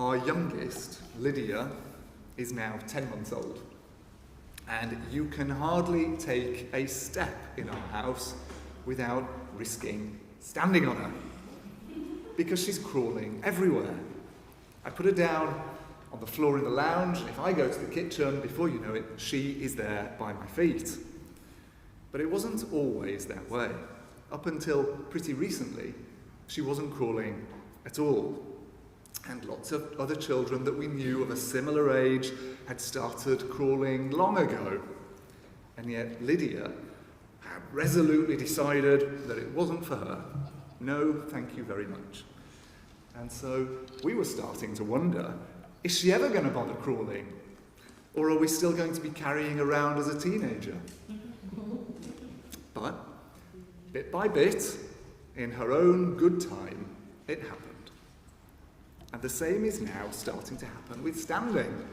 Our youngest, Lydia, is now 10 months old, and you can hardly take a step in our house without risking standing on her, because she's crawling everywhere. I put her down on the floor in the lounge, and if I go to the kitchen, before you know it, she is there by my feet. But it wasn't always that way. Up until pretty recently, she wasn't crawling at all. And lots of other children that we knew of a similar age had started crawling long ago. And yet Lydia had resolutely decided that it wasn't for her. No, thank you very much. And so we were starting to wonder, is she ever going to bother crawling? Or are we still going to be carrying around as a teenager? But bit by bit, in her own good time, it happened. And the same is now starting to happen with standing.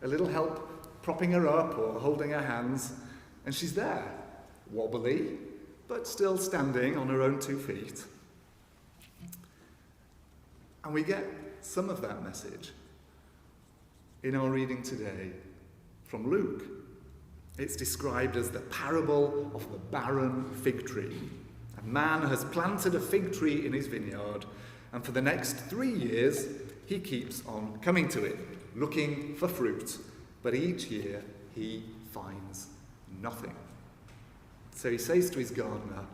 A little help propping her up or holding her hands, and she's there, wobbly, but still standing on her own 2 feet. And we get some of that message in our reading today from Luke. It's described as the parable of the barren fig tree. A man has planted a fig tree in his vineyard, and for the next 3 years, he keeps on coming to it, looking for fruit. But each year, he finds nothing. So he says to his gardener,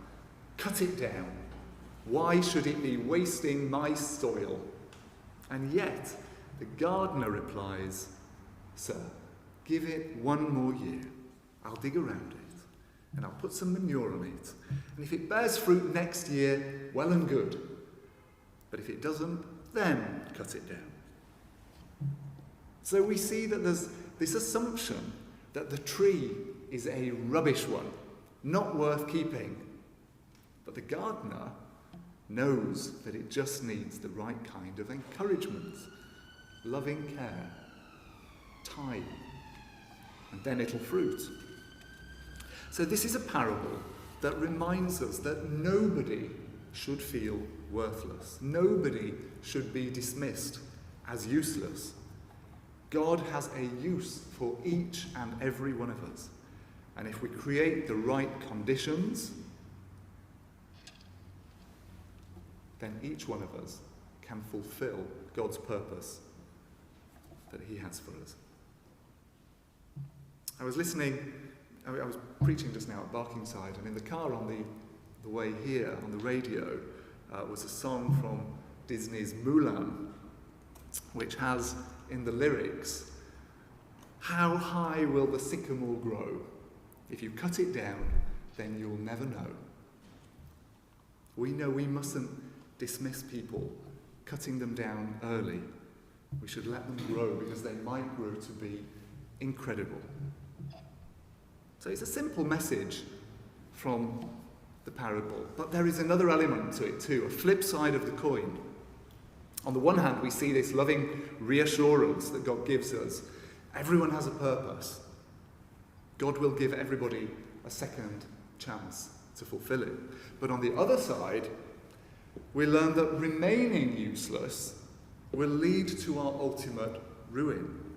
"Cut it down. Why should it be wasting my soil?" And yet, the gardener replies, "Sir, give it 1 more year. I'll dig around it, and I'll put some manure on it. And if it bears fruit next year, well and good. But if it doesn't, then cut it down." So we see that there's this assumption that the tree is a rubbish one, not worth keeping. But the gardener knows that it just needs the right kind of encouragement, loving care, time, and then it'll fruit. So this is a parable that reminds us that nobody should feel worthless. Nobody should be dismissed as useless. God has a use for each and every one of us. And if we create the right conditions, then each one of us can fulfill God's purpose that he has for us. I was preaching just now at Barkingside, and in the car on the way here, on the radio, was a song from Disney's Mulan, which has in the lyrics, "How high will the sycamore grow? If you cut it down, then you'll never know." We know we mustn't dismiss people, cutting them down early. We should let them grow, because they might grow to be incredible. So it's a simple message from the parable, but there is another element to it too, a flip side of the coin. On the one hand, we see this loving reassurance that God gives us. Everyone has a purpose. God will give everybody a second chance to fulfill it. But on the other side, we learn that remaining useless will lead to our ultimate ruin.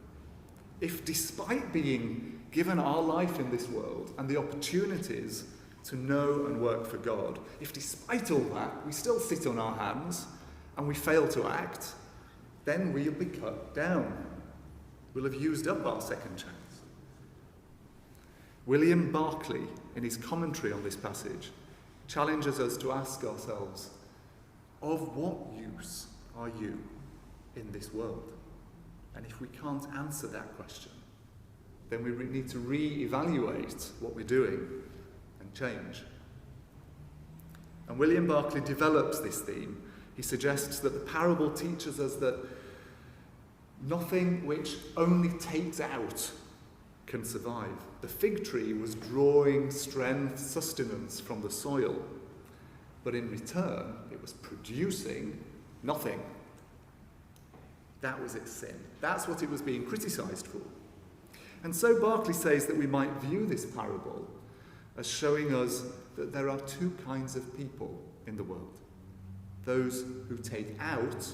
If despite being given our life in this world and the opportunities to know and work for God, if despite all that we still sit on our hands and we fail to act, then we'll be cut down. We'll have used up our second chance. William Barclay, in his commentary on this passage, challenges us to ask ourselves, of what use are you in this world? And if we can't answer that question, then we need to re-evaluate what we're doing and change. And William Barclay develops this theme. He suggests that the parable teaches us that nothing which only takes out can survive. The fig tree was drawing strength, sustenance from the soil, but in return, it was producing nothing. That was its sin. That's what it was being criticised for. And so Barclay says that we might view this parable as showing us that there are 2 kinds of people in the world. Those who take out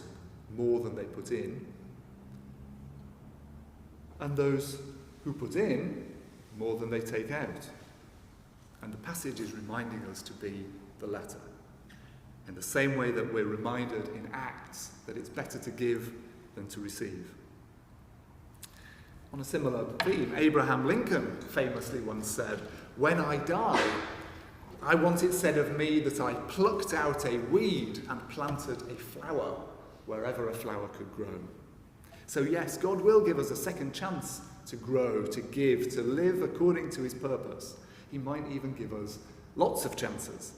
more than they put in, and those who put in more than they take out. And the passage is reminding us to be the latter. In the same way that we're reminded in Acts that it's better to give than to receive. On a similar theme, Abraham Lincoln famously once said, "When I die, I want it said of me that I plucked out a weed and planted a flower wherever a flower could grow." So yes, God will give us a second chance to grow, to give, to live according to his purpose. He might even give us lots of chances.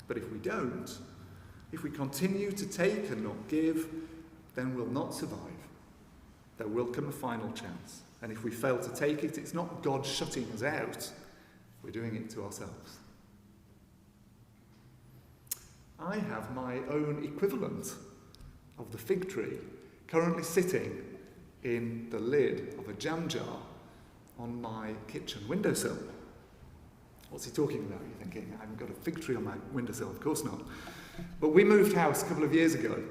But if we don't, if we continue to take and not give, then we'll not survive. There will come a final chance. And if we fail to take it, it's not God shutting us out. We're doing it to ourselves. I have my own equivalent of the fig tree currently sitting in the lid of a jam jar on my kitchen windowsill. What's he talking about? You're thinking, I haven't got a fig tree on my windowsill. Of course not. But we moved house a couple of years ago,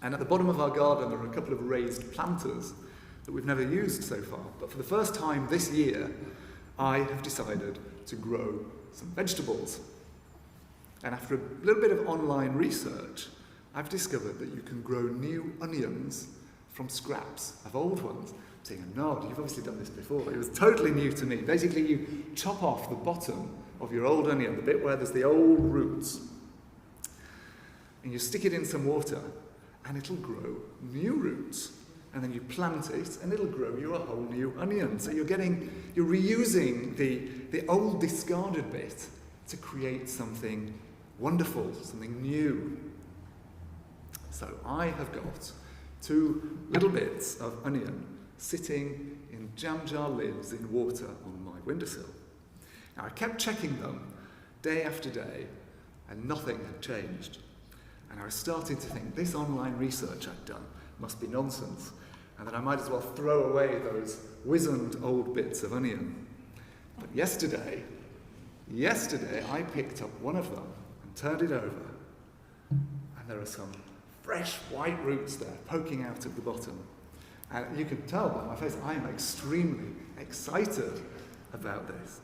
and at the bottom of our garden there are a couple of raised planters that we've never used so far. But for the first time this year, I have decided to grow some vegetables. And after a little bit of online research, I've discovered that you can grow new onions from scraps of old ones. I'm saying, no, you've obviously done this before. It was totally new to me. Basically, you chop off the bottom of your old onion, the bit where there's the old roots, and you stick it in some water, and it'll grow new roots. And then you plant it, and it'll grow you a whole new onion. So you're reusing the old discarded bit to create something wonderful, something new. So I have got 2 little bits of onion sitting in jam jar lids in water on my windowsill. Now I kept checking them day after day, and nothing had changed. And I was starting to think, this online research I'd done must be nonsense, and that I might as well throw away those wizened old bits of onion. But yesterday I picked up one of them and turned it over, and there are some fresh white roots there poking out of the bottom. And you can tell by my face, I am extremely excited about this.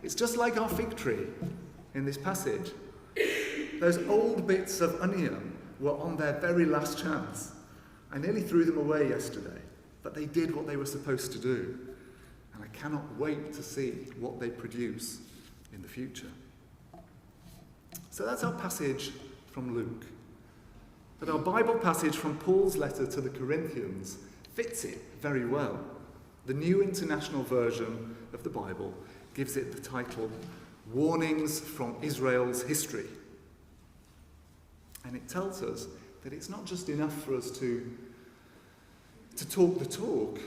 It's just like our fig tree in this passage. Those old bits of onion were on their very last chance. I nearly threw them away yesterday, but they did what they were supposed to do. And I cannot wait to see what they produce in the future. So that's our passage from Luke. But our Bible passage from Paul's letter to the Corinthians fits it very well. The New International Version of the Bible gives it the title, Warnings from Israel's History. And it tells us that it's not just enough for us to talk the talk.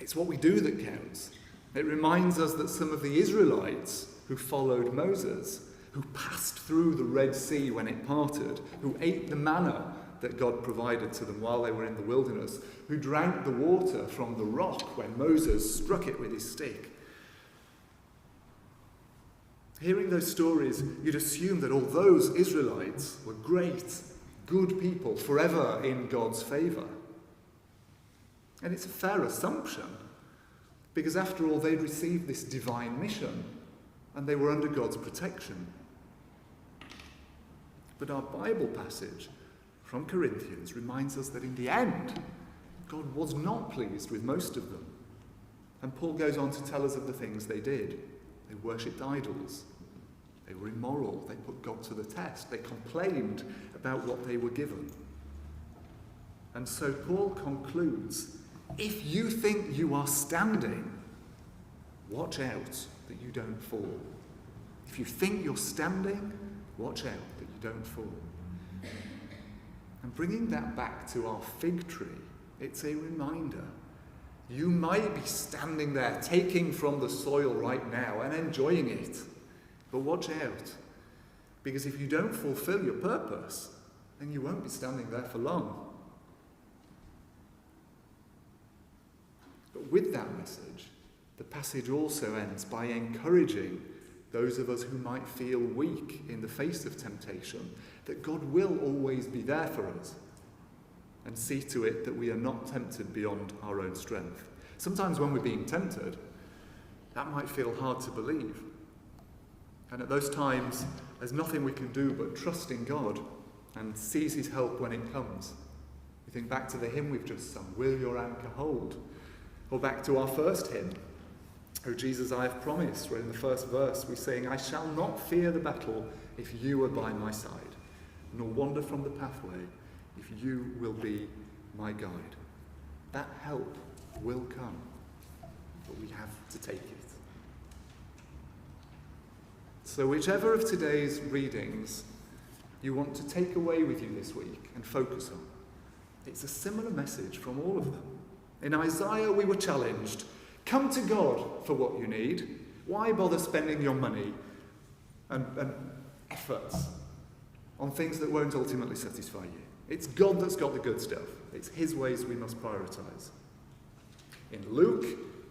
It's what we do that counts. It reminds us that some of the Israelites who followed Moses, who passed through the Red Sea when it parted, who ate the manna that God provided to them while they were in the wilderness, who drank the water from the rock when Moses struck it with his stick. Hearing those stories, you'd assume that all those Israelites were great, good people, forever in God's favour. And it's a fair assumption, because after all, they'd received this divine mission, and they were under God's protection. But our Bible passage from Corinthians reminds us that in the end, God was not pleased with most of them. And Paul goes on to tell us of the things they did. They worshipped idols. They were immoral. They put God to the test. They complained about what they were given. And so Paul concludes, if you think you are standing, watch out that you don't fall. If you think you're standing, watch out that you don't fall. And bringing that back to our fig tree, it's a reminder. You might be standing there taking from the soil right now and enjoying it. But watch out, because if you don't fulfill your purpose, then you won't be standing there for long. But with that message, the passage also ends by encouraging those of us who might feel weak in the face of temptation, that God will always be there for us and see to it that we are not tempted beyond our own strength. Sometimes when we're being tempted, that might feel hard to believe. And at those times, there's nothing we can do but trust in God and seize his help when it comes. We think back to the hymn we've just sung, Will Your Anchor Hold? Or back to our first hymn, O Jesus, I have promised, where in the first verse we sing, I shall not fear the battle if you are by my side, nor wander from the pathway if you will be my guide. That help will come, but we have to take it. So whichever of today's readings you want to take away with you this week and focus on, it's a similar message from all of them. In Isaiah we were challenged, come to God for what you need. Why bother spending your money and efforts on things that won't ultimately satisfy you? It's God that's got the good stuff. It's his ways we must prioritise. In Luke,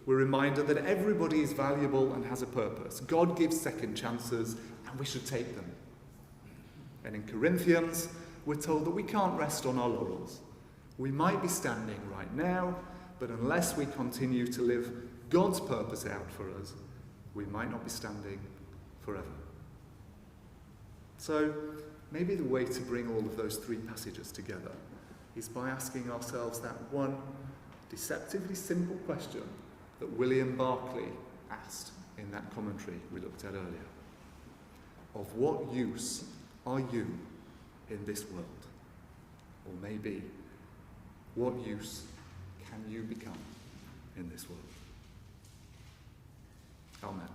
we're reminded that everybody is valuable and has a purpose. God gives second chances and we should take them. And in Corinthians, we're told that we can't rest on our laurels. We might be standing right now, but unless we continue to live God's purpose out for us, we might not be standing forever. So maybe the way to bring all of those three passages together is by asking ourselves that one deceptively simple question that William Barclay asked in that commentary we looked at earlier. Of what use are you in this world? Or maybe, what use can you become in this world? Amen.